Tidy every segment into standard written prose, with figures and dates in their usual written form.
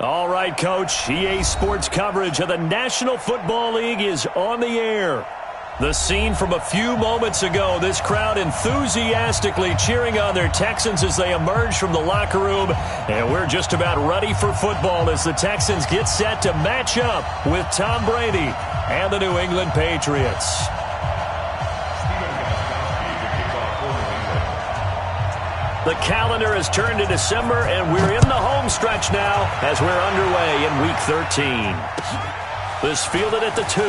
All right, Coach. EA Sports coverage of the National Football League is on the air. The scene from a few moments ago, this crowd enthusiastically cheering on their Texans as they emerge from the locker room. And we're just about ready for football as the Texans get set to match up with Tom Brady and the New England Patriots. The calendar has turned to December, and we're in the home stretch now as we're underway in Week 13. This fielded at the 2.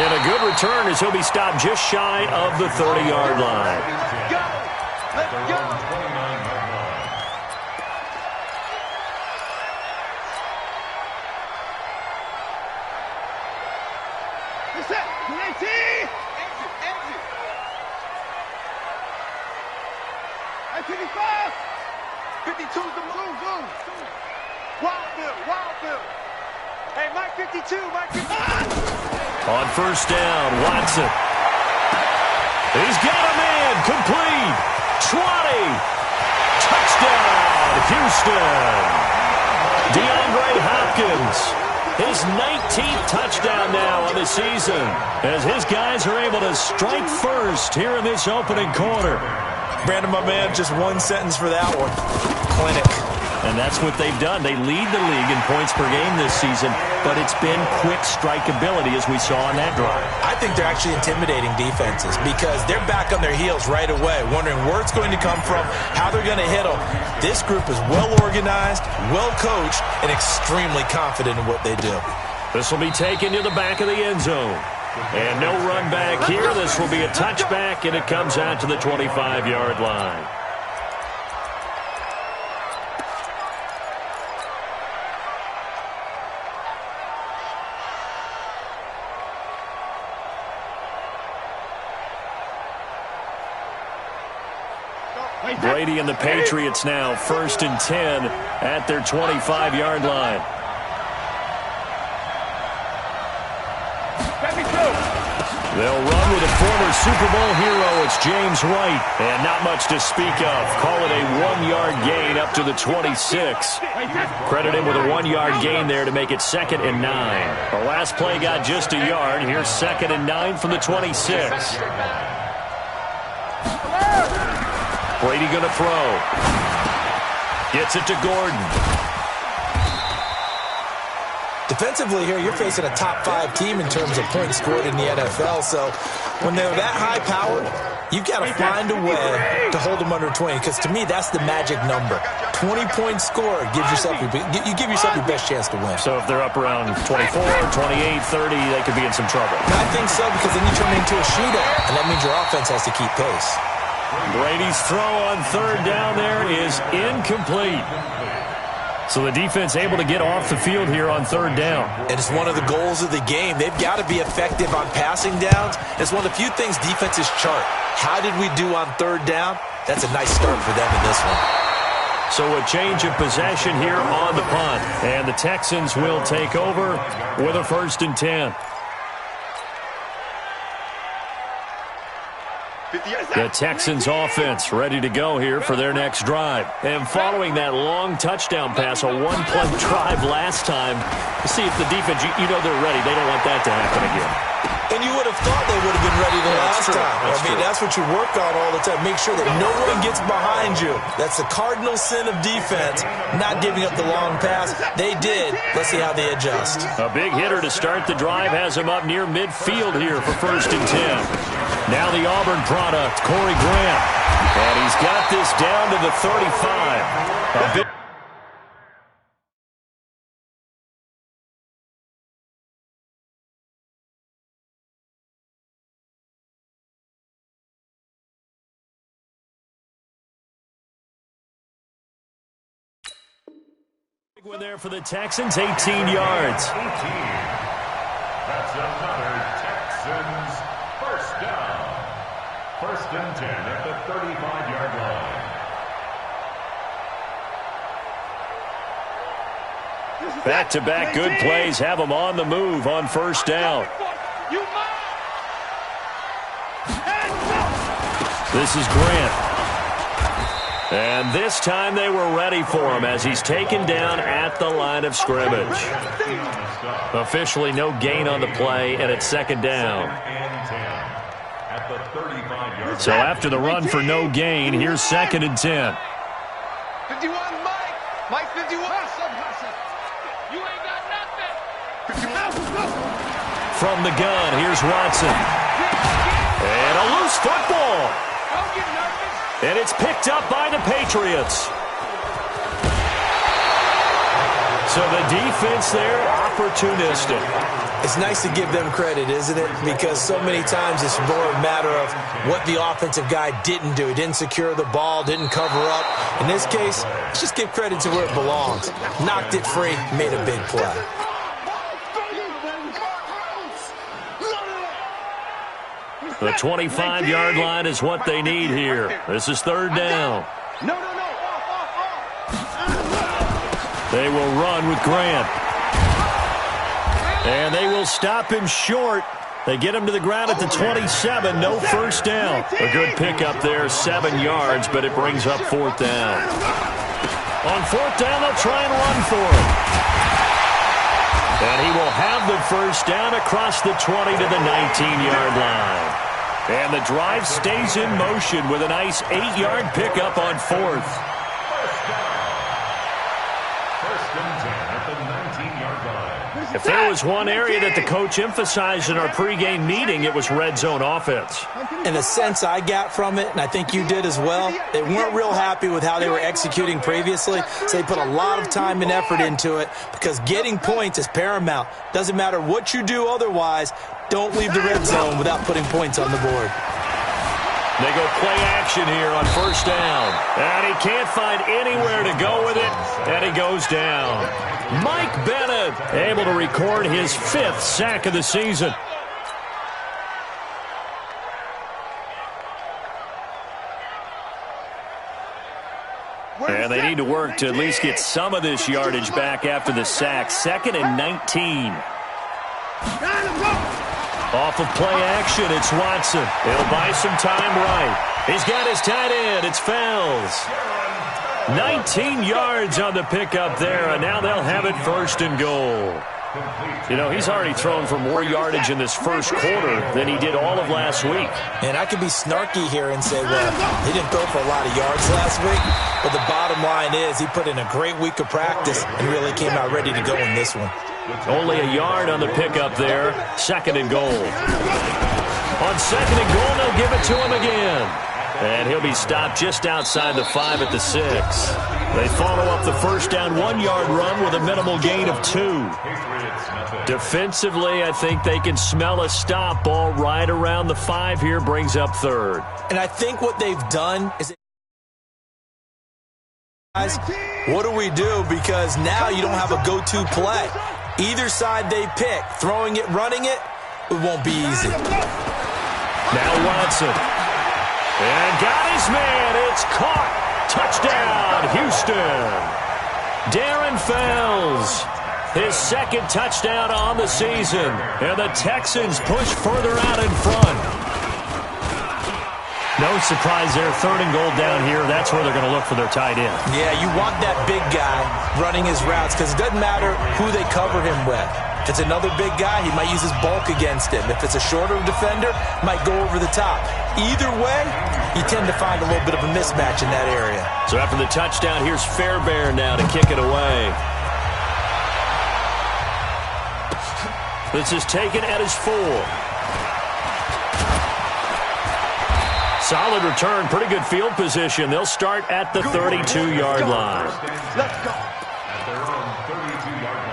And a good return as he'll be stopped just shy of the 30-yard line. Let's go! On first down, Watson. He's got a man, complete. 20. Touchdown, Houston. DeAndre Hopkins. His 19th touchdown now on the season as his guys are able to strike first here in this opening quarter. Brandon, my man, just one sentence for that one. Clinic. And that's what they've done. They lead the league in points per game this season, but it's been quick strikeability as we saw on that drive. I think they're actually intimidating defenses because they're back on their heels right away, wondering where it's going to come from, how they're going to hit them. This group is well organized, well coached, and extremely confident in what they do. This will be taken to the back of the end zone. And no run back here. This will be a touchback, and it comes out to the 25-yard line. Brady and the Patriots now first and 10 at their 25-yard line. They'll run with a former Super Bowl hero. It's James White. And not much to speak of. Call it a 1-yard gain up to the 26. Credit him with a 1-yard gain there to make it 2nd and 9. The last play got just a yard. Here's 2nd and 9 from the 26. Brady going to throw. Gets it to Gordon. Defensively here, you're facing a top 5 team in terms of points scored in the NFL. So when they're that high powered, you've got to find a way to hold them under 20. Because to me, that's the magic number. 20 points scored gives yourself you give yourself your best chance to win. So if they're up around 24, 28, 30, they could be in some trouble. I think so, because then you turn it into a shootout, and that means your offense has to keep pace. Brady's throw on 3rd down there is incomplete. So the defense able to get off the field here on 3rd down. And it's one of the goals of the game. They've got to be effective on passing downs. It's one of the few things defenses chart. How did we do on 3rd down? That's a nice start for them in this one. So a change of possession here on the punt. And the Texans will take over with a 1st and 10. The Texans offense ready to go here for their next drive. And following that long touchdown pass, a 1-play drive last time, see if the defense, you know they're ready. They don't want that to happen again. And you would have thought they would have been ready the last time. That's what you work on all the time. Make sure that no one gets behind you. That's the cardinal sin of defense, not giving up the long pass. They did. Let's see how they adjust. A big hitter to start the drive has him up near midfield here for 1st and 10. Now the Auburn product, Corey Grant. And he's got this down to the 35. A big one there for the Texans, 18 yards. 18. That's another Texans first down. 1st and 10 at the 35-yard line. Back-to-back good plays have them on the move on 1st down. This is Grant. And this time they were ready for him as he's taken down at the line of scrimmage. Officially no gain on the play, and it's second down. So after the run for no gain, here's second and 10. 51, Mike. Mike 51. You ain't got nothing. From the gun, here's Watson. And a loose football. Don't get nervous. And it's picked up by the Patriots. So the defense there, opportunistic. It's nice to give them credit, isn't it? Because so many times it's more a matter of what the offensive guy didn't do. He didn't secure the ball, didn't cover up. In this case, let's just give credit to where it belongs. Knocked it free, made a big play. The 25-yard line is what they need here. This is third down. No. They will run with Grant. And they will stop him short. They get him to the ground at the 27. No first down. A good pickup there, 7 yards, but it brings up fourth down. On fourth down, they'll try and run for him. And he will have the first down across the 20 to the 19-yard line. And the drive stays in motion with a nice 8-yard pickup on fourth. First and 10 at the 19-yard line. If there was one area that the coach emphasized in our pregame meeting, it was red zone offense. And the sense I got from it, and I think you did as well, they weren't real happy with how they were executing previously, so they put a lot of time and effort into it because getting points is paramount. Doesn't matter what you do otherwise, don't leave the red zone without putting points on the board. They go play action here on first down. And he can't find anywhere to go with it, and he goes down. Mike Bennett able to record his 5th sack of the season. And they need to work to at least get some of this yardage back after the sack. 2nd and 19. Off of play action, it's Watson. He'll buy some time right. He's got his tight end. It's Fells. 19 yards on the pickup there, and now they'll have it first and goal. You know, he's already thrown for more yardage in this first quarter than he did all of last week. And I could be snarky here and say, well, he didn't throw for a lot of yards last week, but the bottom line is he put in a great week of practice and really came out ready to go in this one. Only a yard on the pickup there. 2nd and goal. On 2nd and goal, they'll give it to him again. And he'll be stopped just outside the 5 at the 6. They follow up the first down 1-yard run with a minimal gain of 2. Defensively, I think they can smell a stop ball right around the 5 here, brings up 3rd. And I think what they've done is, guys, what do we do? Because now you don't have a go-to play. Either side they pick, throwing it, running it, it won't be easy. Now Watson. And got his man. It's caught. Touchdown, Houston. Darren Fells. His 2nd touchdown on the season. And the Texans push further out in front. No surprise there. 3rd and goal down here. That's where they're going to look for their tight end. Yeah, you want that big guy running his routes because it doesn't matter who they cover him with. If it's another big guy, he might use his bulk against him. If it's a shorter defender, might go over the top. Either way, you tend to find a little bit of a mismatch in that area. So after the touchdown, here's Fairbairn now to kick it away. This is taken at his 4. Solid return, pretty good field position. They'll start at the 32-yard line. Let's go. At their own 32-yard line.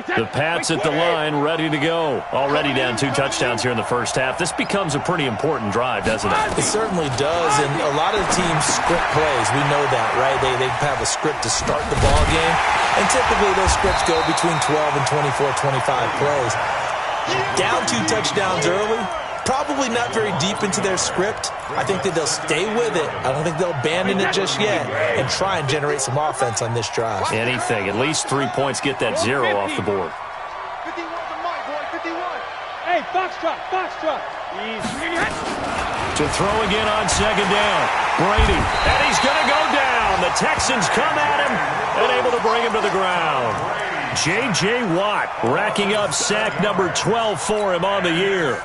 The Pats at the line, ready to go. Already down 2 touchdowns here in the first half. This becomes a pretty important drive, doesn't it? It certainly does, and a lot of the teams script plays. We know that, right? They have a script to start the ball game, and typically those scripts go between 12 and 24, 25 plays. Down 2 touchdowns early, probably not very deep into their script. I think that they'll stay with it. I don't think they'll abandon it just yet and try and generate some offense on this drive. Anything. At least 3 points, get that 0 off the board. 51 to Mike, boy, 51. Hey, Foxtrot, Foxtrot. To throw again on second down. Brady, and he's going to go down. The Texans come at him and able to bring him to the ground. J.J. Watt racking up sack number 12 for him on the year.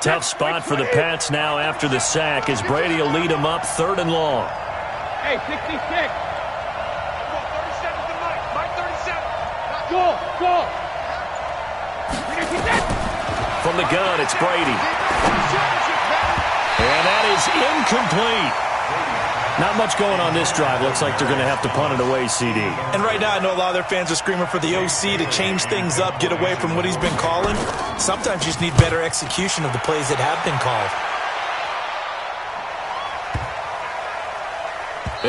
Tough spot for the Pats now after the sack as Brady will lead him up 3rd and long. Hey, 66. 37 to Mike. Mike 37. Go. From the gun, it's Brady. And that is incomplete. Not much going on this drive. Looks like they're going to have to punt it away, CD. And right now, I know a lot of their fans are screaming for the OC to change things up, get away from what he's been calling. Sometimes you just need better execution of the plays that have been called.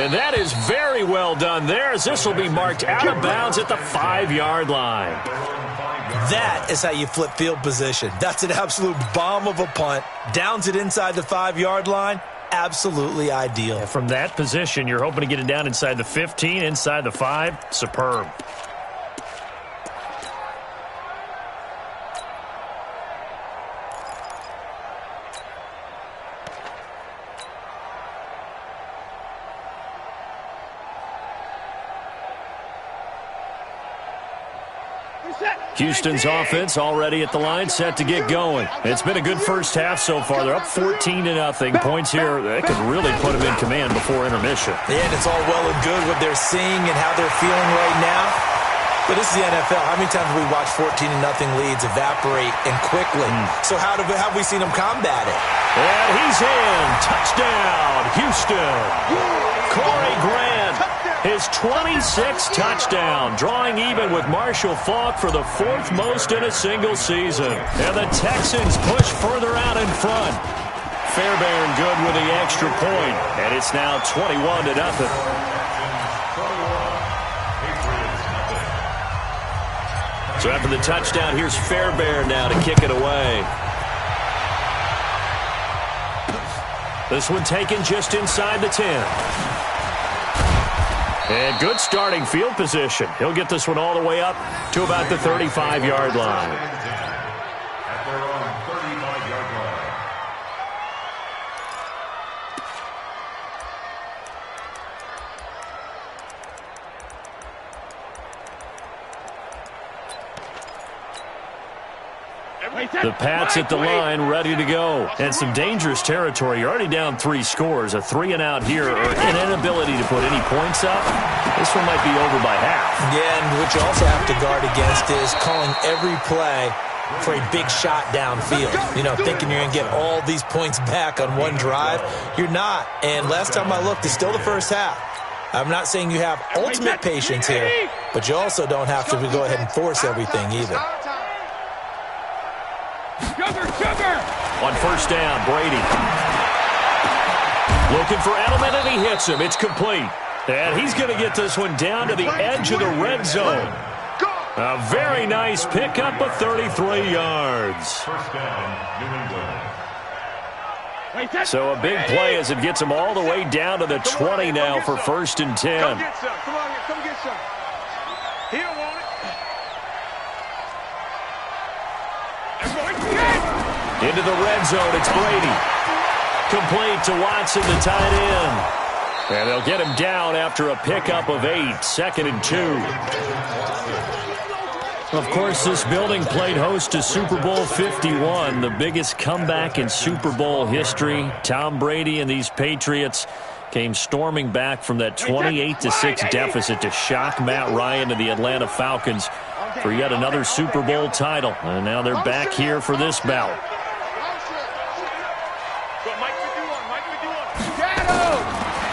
And that is very well done there, as this will be marked out of bounds at the 5-yard line. That is how you flip field position. That's an absolute bomb of a punt. Downs it inside the 5-yard line. Absolutely ideal. And from that position, you're hoping to get it down inside the 15, inside the 5. Superb. Houston's offense already at the line, set to get going. It's been a good first half so far. They're up 14-0. Points here that could really put them in command before intermission. Yeah, and it's all well and good what they're seeing and how they're feeling right now. But this is the NFL. How many times have we watched 14-0 leads evaporate and quickly? So how have we seen them combat it? And he's in. Touchdown, Houston. Corey Grant, his 26th touchdown, drawing even with Marshall Faulk for the 4th most in a single season. And the Texans push further out in front. Fairbairn good with the extra point, and it's now 21-0. So after the touchdown, here's Fairbairn now to kick it away. This one taken just inside the 10. And good starting field position. He'll get this one all the way up to about the 35-yard line. At their own 35-yard line. The Pats at the line, ready to go. And some dangerous territory. You're already down 3 scores. A 3-and-out here, or an inability to put any points up. This one might be over by half. Yeah, and what you also have to guard against is calling every play for a big shot downfield. You know, thinking you're going to get all these points back on one drive. You're not. And last time I looked, it's still the first half. I'm not saying you have ultimate patience here, but you also don't have to go ahead and force everything either. Sugar! On first down, Brady. Looking for Edelman, and he hits him. It's complete. And he's going to get this one down to the edge of the red zone. A very nice pickup of 33 yards. First down, New England. So a big play as it gets him all the way down to the 20 now for 1st and 10. Come get some. Come on here. Come get some. He don't want it. Into the red zone, it's Brady. Complete to Watson, the tight end. And they'll get him down after a pickup of 8, 2nd and 2. Of course, this building played host to Super Bowl 51, the biggest comeback in Super Bowl history. Tom Brady and these Patriots came storming back from that 28-6 deficit to shock Matt Ryan and the Atlanta Falcons for yet another Super Bowl title. And now they're back here for this bout.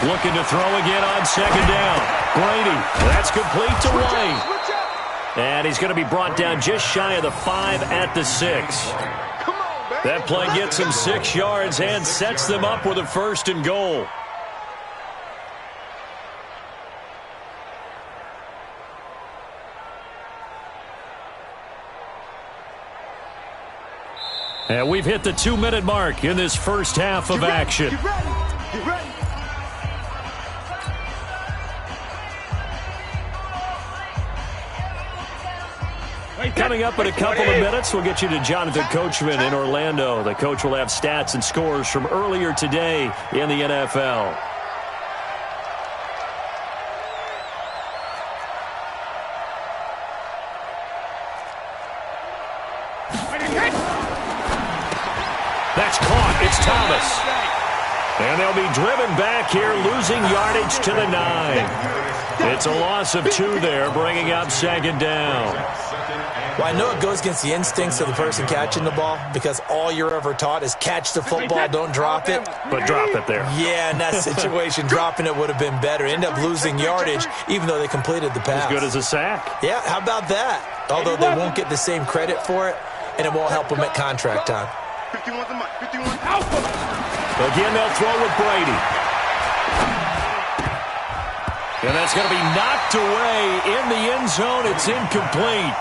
Looking to throw again on second down. Brady, that's complete to White. And he's going to be brought down just shy of the 5 at the 6. That play gets him 6 yards and sets them up with a 1st and goal. And we've hit the 2-minute mark in this first half of action. Get ready. Get ready. Coming up in a couple of minutes, we'll get you to Jonathan Coachman in Orlando. The coach will have stats and scores from earlier today in the NFL. That's caught. It's Thomas. And they'll be driven back here, losing yardage to the 9. It's a loss of 2 there, bringing up second down. Well, I know it goes against the instincts of the person catching the ball because all you're ever taught is catch the football, don't drop it. But drop it there. Yeah, in that situation, dropping it would have been better. End up losing yardage, even though they completed the pass. As good as a sack. Yeah, how about that? Although they won't get the same credit for it, and it won't help them at contract time. 51 the mic. 51 alpha. Again, they'll throw with Brady. And that's going to be knocked away in the end zone. It's incomplete.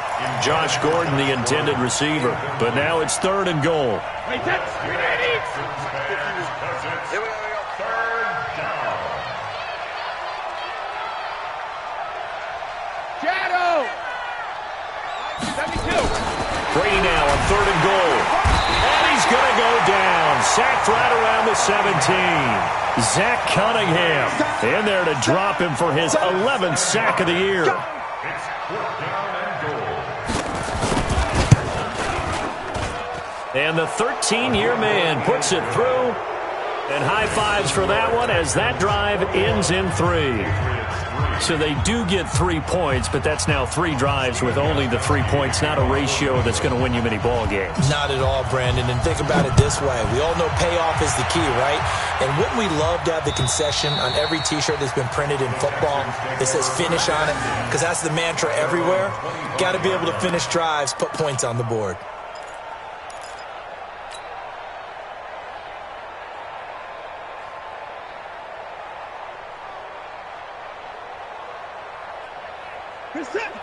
Josh Gordon, the intended receiver. But now it's 3rd and goal. Wait, that's ready. Here we go. 3rd down. Shadow. 72. Brady now on 3rd and goal. And he's going to go down. Sacked right around the 17. Zach Cunningham in there to drop him for his 11th sack of the year. It's 4th down and goal. And the 13-year man puts it through. And high fives for that one as that drive ends in 3. So they do get 3 points, but that's now 3 drives with only the 3 points, not a ratio that's going to win you many ball games. Not at all, Brandon. And think about it this way. We all know payoff is the key, right? And wouldn't we love to have the concession on every T-shirt that's been printed in football that says finish on it? Because that's the mantra everywhere. Got to be able to finish drives, put points on the board.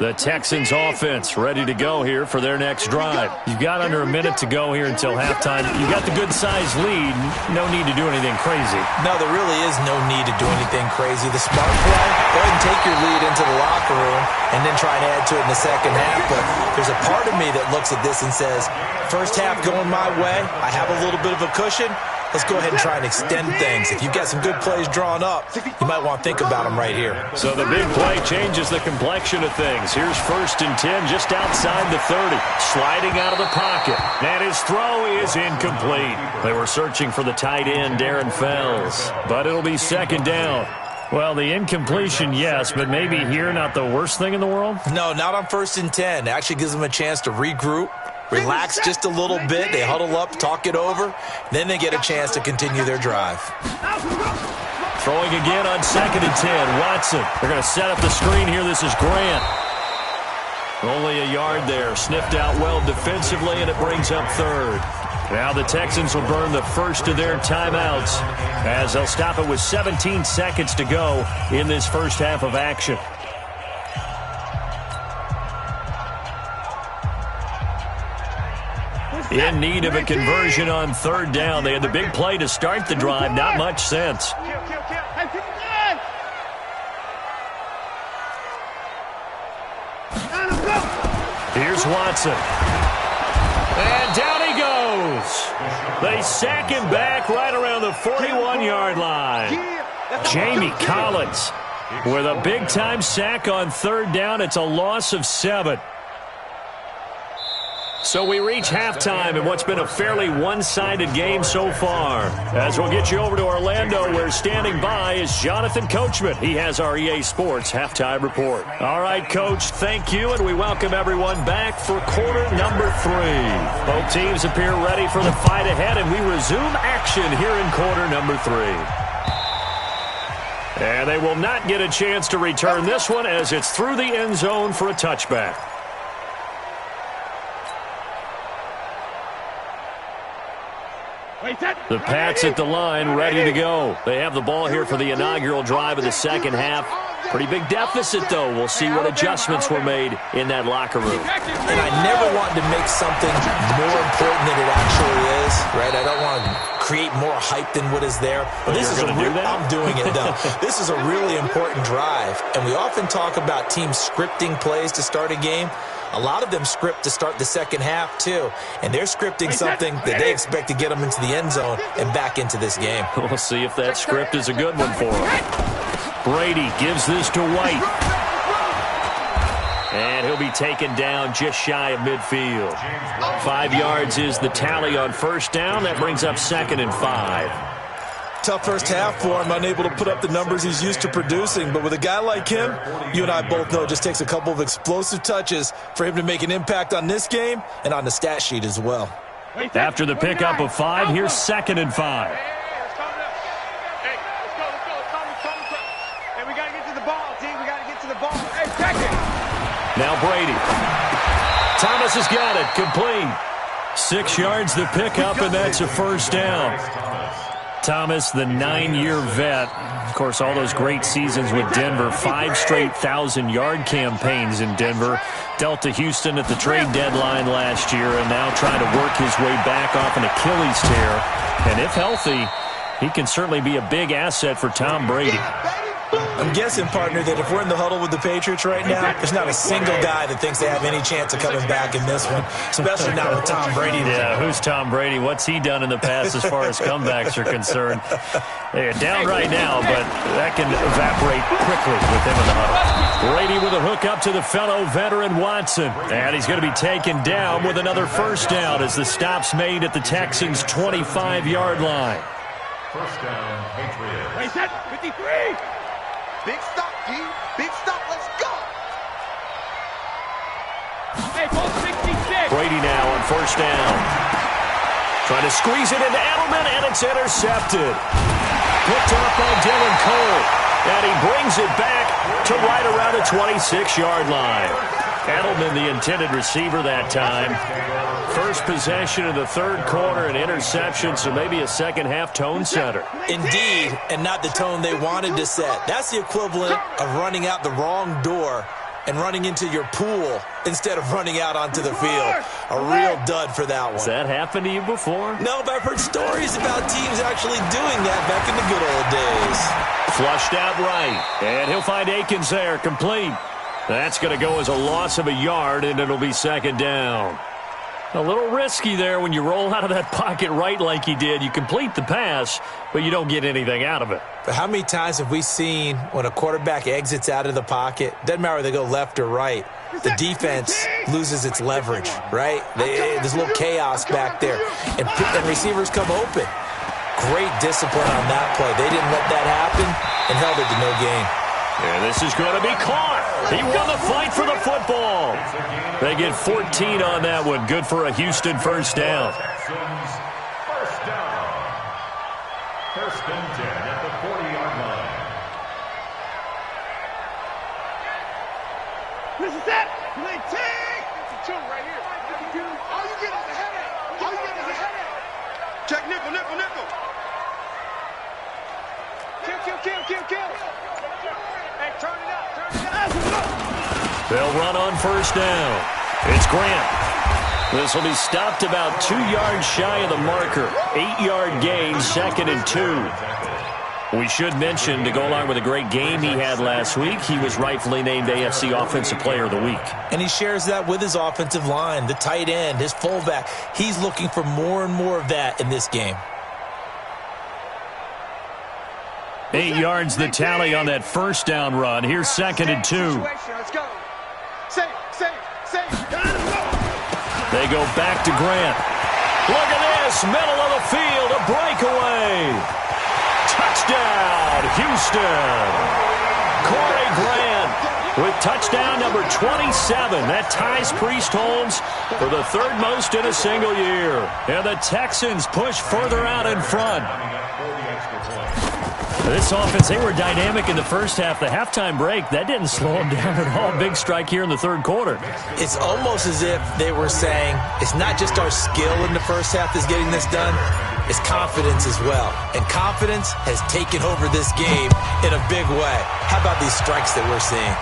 The Texans offense ready to go here for their next drive. You've got under a minute to go here until halftime. You've got the good-sized lead. No need to do anything crazy. No, there really is no need to do anything crazy. The smart play, go ahead and take your lead into the locker room and then try and add to it in the second half. But there's a part of me that looks at this and says, first half going my way, I have a little bit of a cushion. Let's go ahead and try and extend things. If you've got some good plays drawn up, you might want to think about them right here. So the big play changes the complexion of things. Here's 1st and 10 just outside the 30. Sliding out of the pocket. And his throw is incomplete. They were searching for the tight end, Darren Fells. But it'll be 2nd down. Well, the incompletion, yes, but maybe here not the worst thing in the world? No, not on 1st and 10. It actually gives them a chance to regroup. Relax just a little bit. They huddle up, talk it over. Then they get a chance to continue their drive. Throwing again on 2nd and 10. Watson. They're going to set up the screen here. This is Grant. Only a yard there. Sniffed out well defensively, and it brings up 3rd. Now the Texans will burn the first of their timeouts as they'll stop it with 17 seconds to go in this first half of action. In need of a conversion on 3rd down. They had the big play to start the drive. Not much sense. Here's Watson. And down he goes. They sack him back right around the 41-yard line. Jamie Collins with a big-time sack on 3rd down. It's a loss of 7. So we reach halftime in what's been a fairly one-sided game so far. As we'll get you over to Orlando, where standing by is Jonathan Coachman. He has our EA Sports halftime report. All right, Coach, thank you, and we welcome everyone back for quarter number 3. Both teams appear ready for the fight ahead, and we resume action here in quarter number 3. And they will not get a chance to return this one as it's through the end zone for a touchback. The Pats at the line, ready to go. They have the ball here for the inaugural drive of the second half. Pretty big deficit, though. We'll see what adjustments were made in that locker room. And I never want to make something more important than it actually is, right? I don't want to create more hype than what is there. But this is I'm doing it, though. This is a really important drive. And we often talk about teams scripting plays to start a game. A lot of them script to start the second half, too. And they're scripting something that they expect to get them into the end zone and back into this game. We'll see if that script is a good one for them. Brady gives this to White. And he'll be taken down just shy of midfield. 5 yards is the tally on first down. That brings up 2nd and 5. Tough first half for him, unable to put up the numbers he's used to producing. But with a guy like him, you and I both know it just takes a couple of explosive touches for him to make an impact on this game and on the stat sheet as well. After the pickup of 5, here's 2nd and 5. Hey, we got to get to the ball, team. We got to get to the ball. Hey, check it. Now Brady. Thomas has got it. Complete. 6 yards the pickup, and that's a first down. Thomas, the 9-year vet. Of course, all those great seasons with Denver. 5 straight 1,000-yard campaigns in Denver. Dealt to Houston at the trade deadline last year, and now trying to work his way back off an Achilles tear. And if healthy, he can certainly be a big asset for Tom Brady. I'm guessing, partner, that if we're in the huddle with the Patriots right now, there's not a single guy that thinks they have any chance of coming back in this one, especially not with Tom Brady. Yeah, who's Tom Brady? What's he done in the past as far as comebacks are concerned? They're down right now, but that can evaporate quickly with him in the huddle. Brady with a hook up to the fellow veteran Watson. And he's going to be taken down with another first down as the stop's made at the Texans' 25-yard line. First down, Patriots. Hey, set, 53. Big stop, G. Big stop. Let's go. Hey, ball 66. Brady now on first down. Trying to squeeze it into Edelman, and it's intercepted. Picked up by Dylan Cole. And he brings it back to right around the 26-yard line. Edelman, the intended receiver that time. First possession of the third quarter, an interception, so maybe a second-half tone setter. Indeed, and not the tone they wanted to set. That's the equivalent of running out the wrong door and running into your pool instead of running out onto the field. A real dud for that one. Has that happened to you before? No, but I've heard stories about teams actually doing that back in the good old days. Flushed out right, and he'll find Akins there, complete. That's going to go as a loss of a yard, and it'll be second down. A little risky there when you roll out of that pocket right like he did. You complete the pass, but you don't get anything out of it. But how many times have we seen when a quarterback exits out of the pocket, doesn't matter whether they go left or right, the defense loses its leverage, right? There's a little chaos back there, and receivers come open. Great discipline on that play. They didn't let that happen and held it to no gain. And this is going to be caught. He won the fight for the football. They get 14 on that one. Good for a Houston first down. First down. First and 10 at the 40-yard line. This is it. Play take. It's a two right here. All you get is a headache. All you get is a headache. Check nickel, nickel, nickel. Kill. Hey, turn it up. They'll run on first down. It's Grant. This will be stopped about 2 yards shy of the marker. 8-yard gain, 2nd and 2. We should mention, to go along with a great game he had last week, he was rightfully named AFC Offensive Player of the Week. And he shares that with his offensive line, the tight end, his fullback. He's looking for more and more of that in this game. 8 yards the tally on that first down run. Here's 2nd and 2. Let's go. Say. They go back to Grant. Look at this, middle of the field, a breakaway. Touchdown, Houston. Corey Grant with touchdown number 27. That ties Priest Holmes for the third most in a single year. And the Texans push further out in front. This offense, they were dynamic in the first half. The halftime break, that didn't slow them down at all. Big strike here in the third quarter. It's almost as if they were saying, it's not just our skill in the first half that's getting this done. is confidence as well. And confidence has taken over this game in a big way. How about these strikes that we're seeing?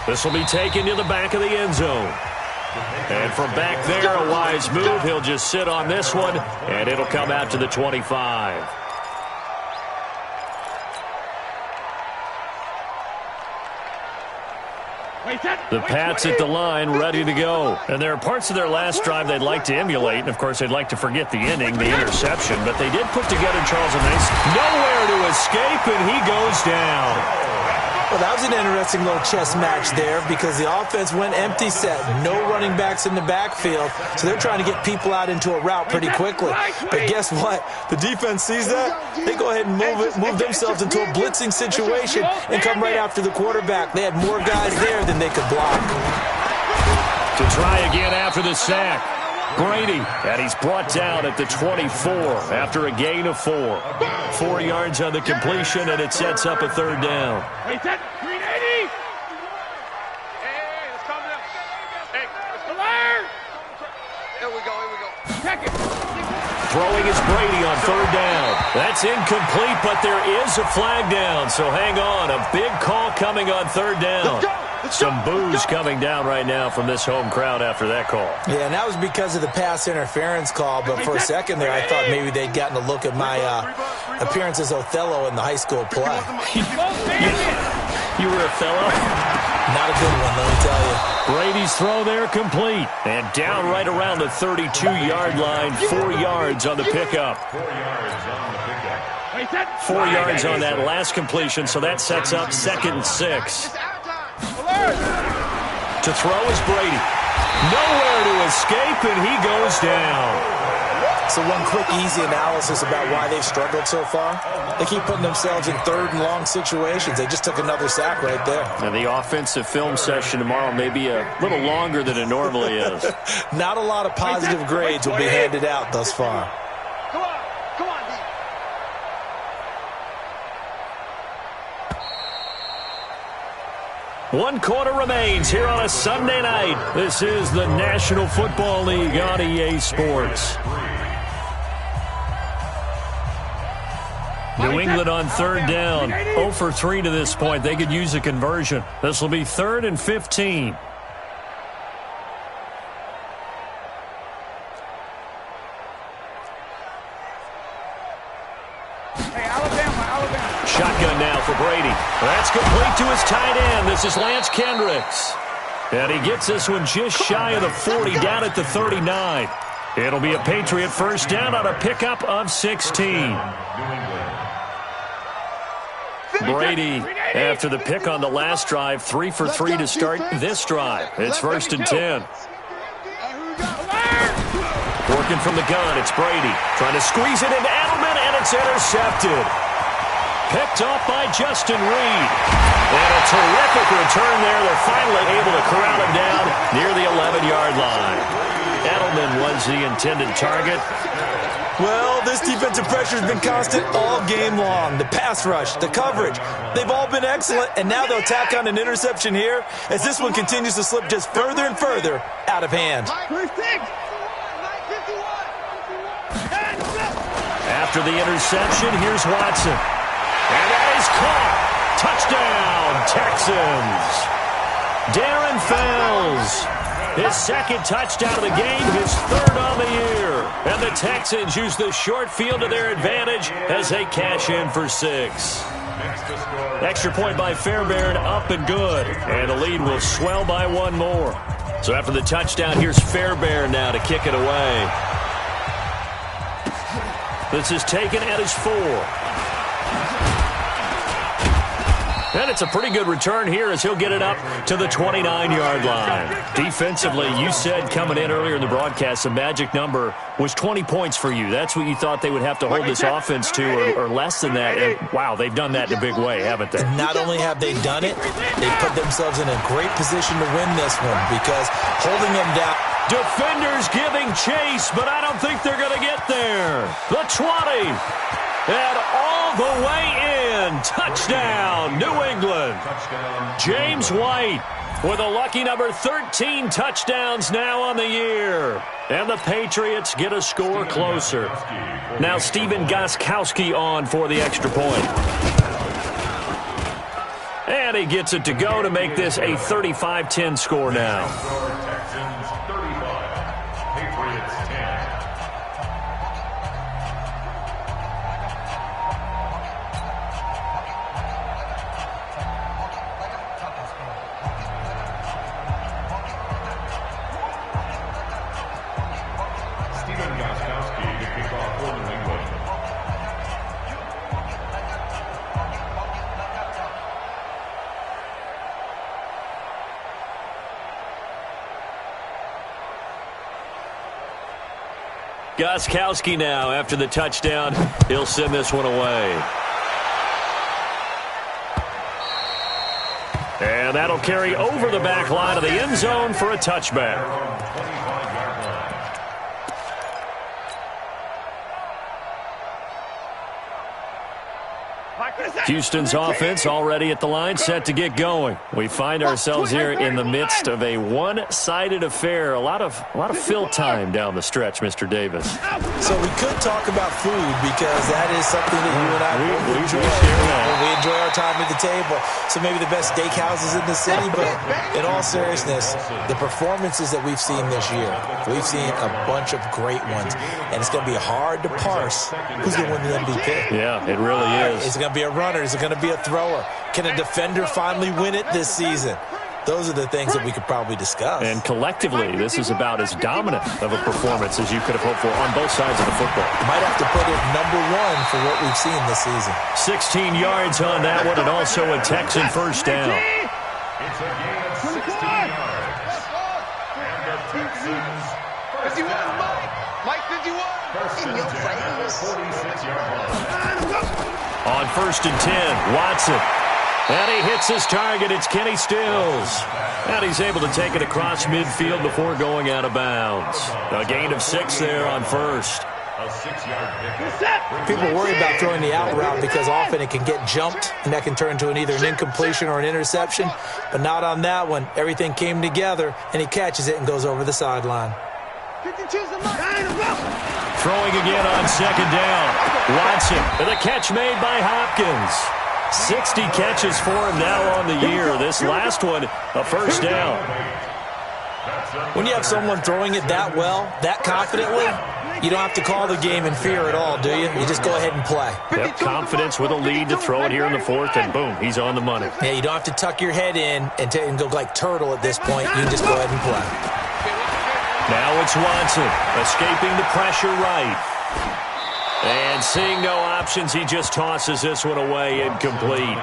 This will be taken to the back of the end zone. And from back there, a wise move. He'll just sit on this one, and it'll come out to the 25. The Pats at the line, ready to go. And there are parts of their last drive they'd like to emulate. And, of course, they'd like to forget the inning, the interception. But they did put together Charles a nice nowhere to escape, and he goes down. Well, that was an interesting little chess match there because the offense went empty set. No running backs in the backfield, so they're trying to get people out into a route pretty quickly. But guess what? The defense sees that. They go ahead and move themselves into a blitzing situation and come right after the quarterback. They had more guys there than they could block. To try again after the sack. Brady, and he's brought down at the 24 after a gain of 4. 4 yards on the completion, and it sets up a third down. Hey, that 380! Hey, let's calm down. Hey, let's go. Here we go. Check it! Throwing is Brady on third down. That's incomplete, but there is a flag down, so hang on. A big call coming on third down. Some boos coming down right now from this home crowd after that call. Yeah, and that was because of the pass interference call, but for a second there I thought maybe they'd gotten a look at my appearance as Othello in the high school play. You were Othello? Not a good one, let me tell you. Brady's throw there complete. And down right around the 32-yard line, 4 yards on the pickup. 4 yards on that last completion, so that sets up 2nd and 6. To throw is Brady. Nowhere to escape, and he goes down. So one quick, easy analysis about why they've struggled so far. They keep putting themselves in third and long situations. They just took another sack right there. And the offensive film session tomorrow may be a little longer than it normally is. Not a lot of positive grades will be handed out thus far. Come on, D. 1 quarter remains here on a Sunday night. This is the National Football League on EA Sports. New England on third down. 0 for 3 to this point. They could use a conversion. This will be 3rd and 15. Shotgun now for Brady. That's complete to his tight end. This is Lance Kendricks. And he gets this one just shy of the 40, down at the 39. It'll be a Patriot first down on a pickup of 16. Brady, after the pick on the last drive, 3 for 3 to start this drive. It's 1st and 10. Working from the gun, it's Brady. Trying to squeeze it into Edelman, and it's intercepted. Picked off by Justin Reed. And a terrific return there. They're finally able to corral him down near the 11-yard line. Edelman was the intended target. Well, this defensive pressure has been constant all game long. The pass rush, the coverage, they've all been excellent, and now they'll tack on an interception here as this one continues to slip just further and further out of hand. After the interception, here's Watson. And that is caught. Touchdown, Texans. Darren Fells. His 2nd touchdown of the game, his 3rd on the year. And the Texans use the short field to their advantage as they cash in for 6. Extra point by Fairbairn, up and good. And the lead will swell by 1 more. So after the touchdown, here's Fairbairn now to kick it away. This is taken at his 4. And it's a pretty good return here as he'll get it up to the 29-yard line. Defensively, you said coming in earlier in the broadcast, the magic number was 20 points for you. That's what you thought they would have to hold this offense to, or less than that. And, wow, they've done that in a big way, haven't they? And not only have they done it, they put themselves in a great position to win this one because holding them down. Defenders giving chase, but I don't think they're going to get there. The 20. And all the way in. Touchdown, New England. James White. with a lucky number 13 touchdowns now on the year. And the Patriots get a score closer. Now Stephen Gostkowski on for the extra point. And he gets it to go to make this a 35-10 score now. Texans 35, Patriots 10. Stephen Gostkowski to kick off for New England. Gostkowski now, after the touchdown, he'll send this one away. And that'll carry over the back line of the end zone for a touchback. Houston's offense already at the line, set to get going. We find ourselves here in the midst of a one-sided affair. A lot of fill time down the stretch, Mr. Davis. So we could talk about food because that is something that you and I enjoy. We enjoy our time at the table. So maybe the best steakhouses in the city, but in all seriousness, the performances that we've seen this year, we've seen a bunch of great ones, and it's going to be hard to parse who's going to win the MVP. Yeah, it really is. Is it going to be a runner? Is it going to be a thrower? Can a defender finally win it this season? Those are the things that we could probably discuss. And collectively, this is about as dominant of a performance as you could have hoped for on both sides of the football. You might have to put it #1 for what we've seen this season. 16 yards on that one, and also a Texan first down. It's a gain of 16 yards. And the Texans first 51, down. Mike 51. First and 10 at the 46-yard line. On 1st and 10, Watson. And he hits his target. It's Kenny Stills. And he's able to take it across midfield before going out of bounds. A gain of 6 there on first. A 6-yard pickup. People worry about throwing the out route because often it can get jumped, and that can turn into either an incompletion or an interception. But not on that one. Everything came together, and he catches it and goes over the sideline. 52's the mark. Throwing again on 2nd down. Watson, and the catch made by Hopkins. 60 catches for him now on the year. This last one, a first down. When you have someone throwing it that well, that confidently, you don't have to call the game in fear at all, do you? You just go ahead and play. Yep, confidence with a lead to throw it here in the 4th, and boom, he's on the money. Yeah, you don't have to tuck your head in and go like turtle at this point. You can just go ahead and play. Now it's Watson, escaping the pressure right. And seeing no options, he just tosses this one away, incomplete.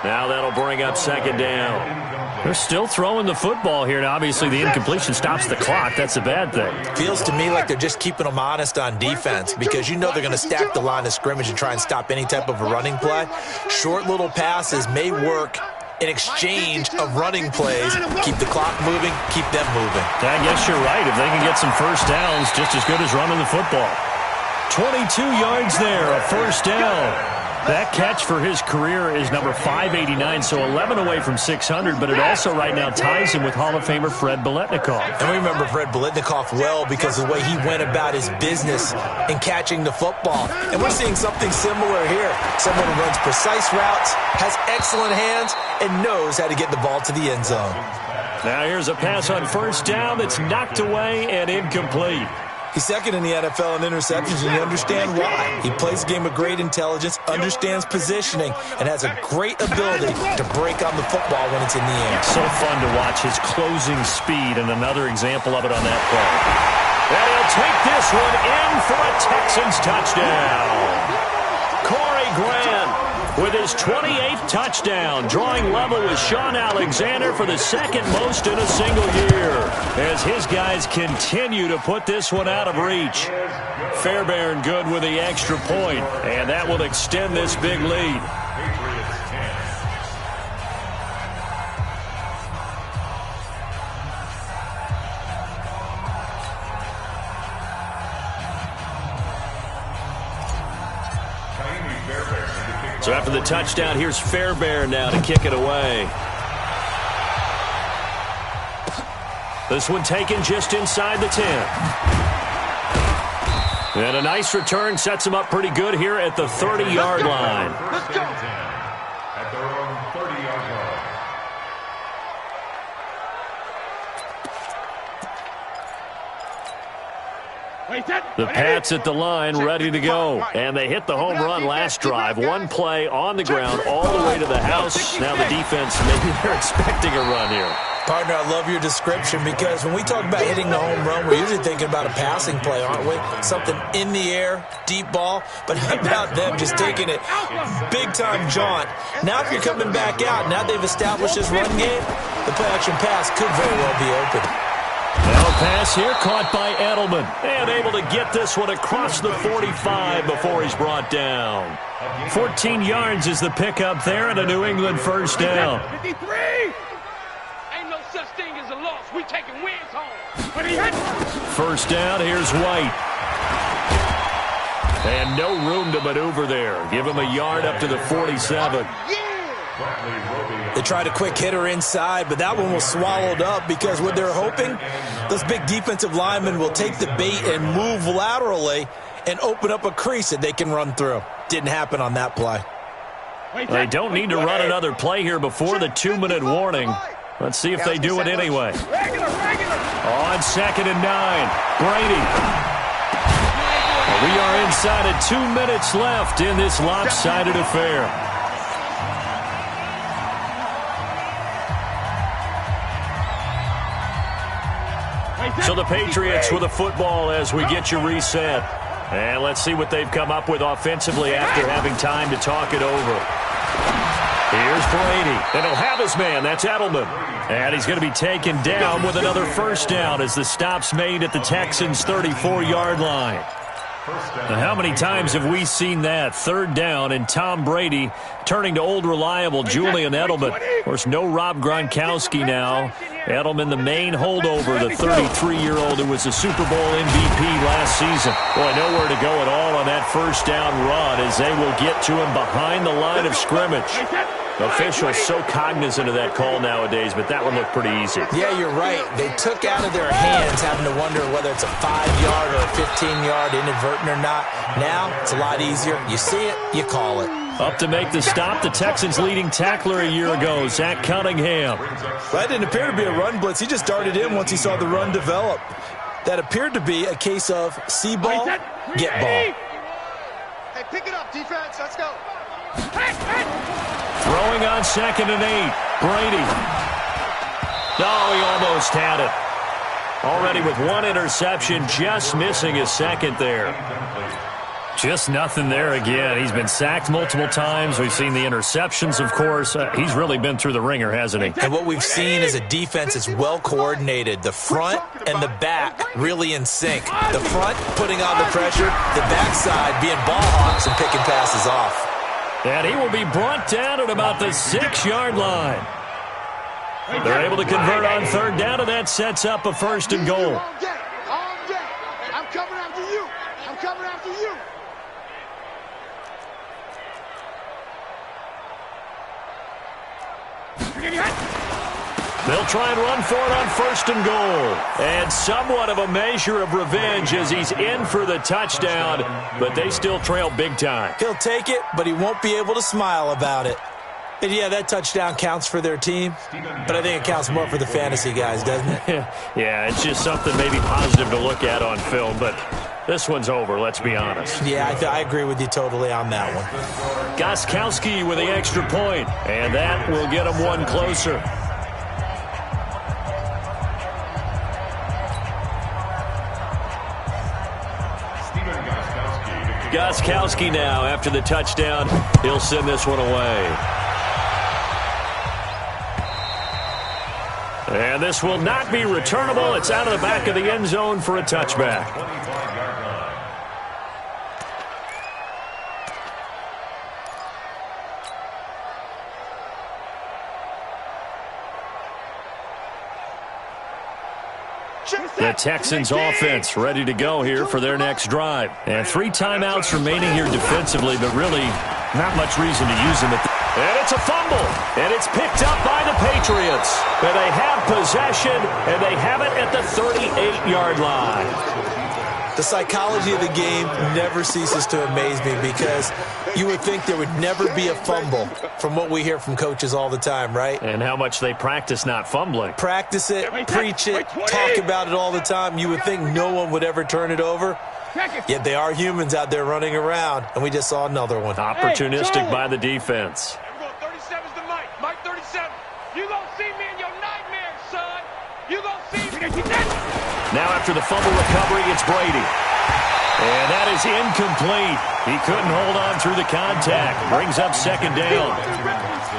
Now that'll bring up 2nd down. They're still throwing the football here. Now, obviously, the incompletion stops the clock. That's a bad thing. Feels to me like they're just keeping them honest on defense because you know they're going to stack the line of scrimmage and try and stop any type of a running play. Short little passes may work in exchange of running plays. Keep the clock moving, keep them moving. I guess you're right. If they can get some first downs, just as good as running the football. 22 yards there, a first down. That catch for his career is number 589, so 11 away from 600, but it also right now ties him with Hall of Famer Fred Biletnikoff. And we remember Fred Biletnikoff well because of the way he went about his business in catching the football. And we're seeing something similar here. Someone who runs precise routes, has excellent hands, and knows how to get the ball to the end zone. Now here's a pass on first down that's knocked away and incomplete. He's second in the NFL in interceptions, and you understand why. He plays a game of great intelligence, understands positioning, and has a great ability to break on the football when it's in the air. So fun to watch his closing speed, and another example of it on that play. And he'll take this one in for a Texans touchdown. Corey Grant with his 28th touchdown, drawing level with Sean Alexander for the second most in a single year, as his guys continue to put this one out of reach. Fairbairn good with the extra point, and that will extend this big lead. So after the touchdown, here's Fairbairn now to kick it away. This one taken just inside the 10. And a nice return sets him up pretty good here at the 30-yard line. Let's go. At their own 30-yard line. The Pats at the line, ready to go. And they hit the home run last drive. One play on the ground all the way to the house. Now the defense, maybe they're expecting a run here. Partner, I love your description because when we talk about hitting the home run, we're usually thinking about a passing play, aren't we? Something in the air, deep ball. But how about them just taking it big-time jaunt? Now if you're coming back out, now they've established this run game, the play-action pass could very well be open. Now a pass here caught by Edelman. And able to get this one across the 45 before he's brought down. 14 yards is the pickup there and a New England first down. 53! Ain't no such thing as a loss. We taking wins home. But he hit. First down, here's White. And no room to maneuver there. Give him a yard up to the 47. They tried a quick hitter inside, but that one was swallowed up because what they're hoping, those big defensive linemen will take the bait and move laterally and open up a crease that they can run through. Didn't happen on that play. They don't need to run another play here before the 2-minute warning. Let's see if they do it anyway. On 2nd and 9, Brady. We are inside of 2 minutes left in this lopsided affair. So the Patriots with a football as we get you reset. And let's see what they've come up with offensively after having time to talk it over. Here's Brady. And he'll have his man. That's Edelman. And he's going to be taken down with another first down as the stop's made at the Texans' 34-yard line. Now, how many times have we seen that? Third down and Tom Brady turning to old reliable Julian Edelman. Of course, no Rob Gronkowski now. Edelman, the main holdover, the 33-year-old who was the Super Bowl MVP last season. Boy, nowhere to go at all on that first down run as they will get to him behind the line of scrimmage. Officials so cognizant of that call nowadays, but that one looked pretty easy. Yeah, you're right. They took out of their hands having to wonder whether it's a 5-yard or a 15-yard inadvertent or not. Now, it's a lot easier. You see it, you call it. Up to make the stop, the Texans' leading tackler a year ago, Zach Cunningham. That didn't appear to be a run blitz. He just darted in once he saw the run develop. That appeared to be a case of see ball, get ball. Hey, pick it up, defense. Let's go. Throwing on 2nd and 8. Brady. Oh, he almost had it. Already with one interception, just missing his second there. Just nothing there again. He's been sacked multiple times. We've seen the interceptions, of course. He's really been through the ringer, hasn't he? And what we've seen is a defense that's well coordinated. The front and the back really in sync. The front putting on the pressure, the backside being ball hawks and picking passes off. And he will be brought down at about the 6-yard line. They're able to convert on third down, and that sets up a 1st and goal. All day. I'm coming after you. I'm coming after you. They'll try and run for it on 1st and goal. And somewhat of a measure of revenge as he's in for the touchdown, but they still trail big time. He'll take it, but he won't be able to smile about it. And yeah, that touchdown counts for their team, but I think it counts more for the fantasy guys, doesn't it? Yeah, it's just something maybe positive to look at on film, but this one's over, let's be honest. Yeah, I agree with you totally on that one. Gostkowski with the extra point, and that will get him one closer. Gostkowski now, after the touchdown, he'll send this one away. And this will not be returnable. It's out of the back of the end zone for a touchback. The Texans offense ready to go here for their next drive. And 3 timeouts remaining here defensively, but really not much reason to use them at the And it's a fumble, and it's picked up by the Patriots. And they have possession, and they have it at the 38-yard line. The psychology of the game never ceases to amaze me because you would think there would never be a fumble from what we hear from coaches all the time, right? And how much they practice not fumbling. Practice it, preach it, talk about it all the time. You would think no one would ever turn it over. Yet they are humans out there running around, and we just saw another one. Opportunistic by the defense. We're going 37's the Mike. Mike 37. You gonna see me in your nightmares, son. You gonna see me. Now after the fumble recovery, it's Brady. And that is incomplete. He couldn't hold on through the contact. Brings up second down.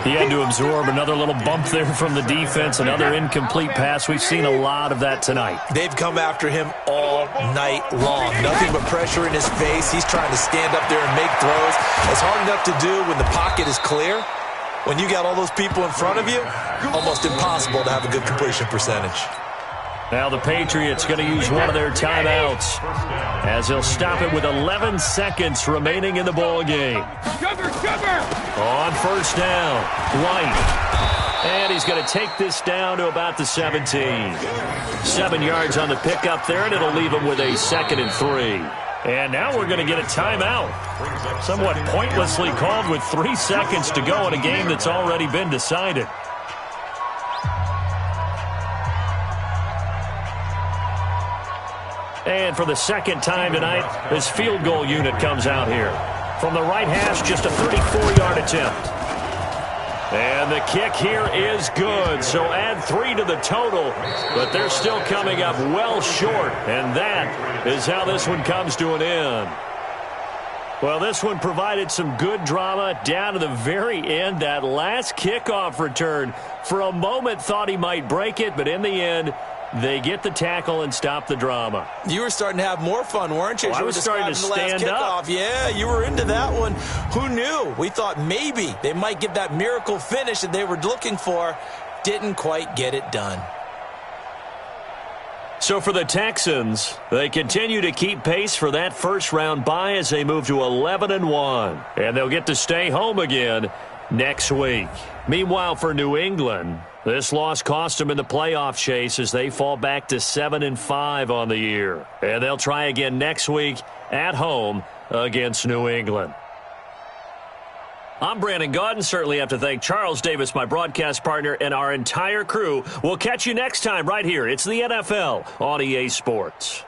He had to absorb another little bump there from the defense, another incomplete pass. We've seen a lot of that tonight. They've come after him all night long. Nothing but pressure in his face. He's trying to stand up there and make throws. It's hard enough to do when the pocket is clear. When you got all those people in front of you, almost impossible to have a good completion percentage. Now the Patriots going to use one of their timeouts as they'll stop it with 11 seconds remaining in the ball game. On first down, White. And he's going to take this down to about the 17. 7 yards on the pickup there, and it'll leave him with a 2nd and 3. And now we're going to get a timeout. Somewhat pointlessly called with 3 seconds to go in a game that's already been decided. And for the second time tonight, this field goal unit comes out here. From the right hash, just a 34-yard attempt. And the kick here is good, so add 3 to the total, but they're still coming up well short, and that is how this one comes to an end. Well, this one provided some good drama down to the very end. That last kickoff return, for a moment thought he might break it, but in the end, they get the tackle and stop the drama. You were starting to have more fun, weren't you? Well, I was starting to stand up. Yeah, you were into that one. Who knew? We thought maybe they might get that miracle finish that they were looking for. Didn't quite get it done. So for the Texans, they continue to keep pace for that first-round bye as they move to 11-1. And they'll get to stay home again next week. Meanwhile, for New England, this loss cost them in the playoff chase as they fall back to 7-5 on the year. And they'll try again next week at home against New England. I'm Brandon Gaudin. Certainly have to thank Charles Davis, my broadcast partner, and our entire crew. We'll catch you next time right here. It's the NFL on EA Sports.